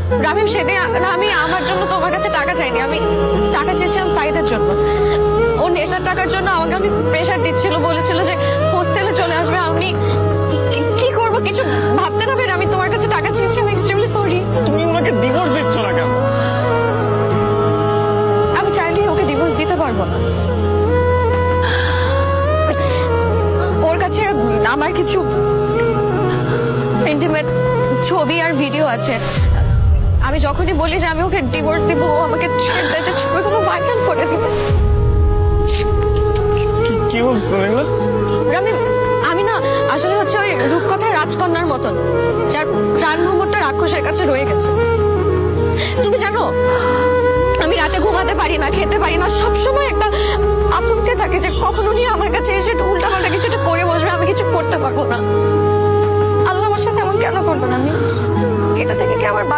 রামিম সেদিন আমি আমার জন্য তোমার কাছে টাকা চাইনি, আমি টাকা চেয়েছিলাম সাইদের জন্য। ও নেশার টাকার জন্য আমাকে আমি প্রেশার দিচ্ছিল, বলেছিল যে হোস্টেলে চলে আসবে। আমি কি করব কিছু ভাবতে না পেরে আমি তোমার কাছে টাকা চেয়েছি। আমি এক্সট্রিমলি সরি। তুমি ওনাকে ডিভোর্স দিচ্ছ না কেন? আমি চাইলেই ওকে ডিভোর্স দিতে পারবো না। ওর কাছে আমার কিছু ইন্টিমেট ছবি আর ভিডিও আছে। আমি যখনই বলি যে আমি ওকে ডিভোর্স দিব, ও আমাকে ছেড়ে দেয়, যে ছবিগুলো ভাইরাল করে দিবে। কি বলছো এগুলো? আমি না আসলে হচ্ছে ওই রূপকথার রাজকন্যার মতন, যার প্রাণ ভ্রমণটা রাক্ষসের কাছে রয়ে গেছে। তুমি জানো আমি রাতে ঘুমাতে পারি না, খেতে পারি না, সবসময় একটা আতঙ্কে থাকে যে কখন উনি আমার কাছে এসে উল্টাপাল্টা কিছুটা করে বসবে, আমি কিছু করতে পারবো না। আল্লাহ আমার সাথে এমন কেন করবেন? আমি এটা থেকে কি আবার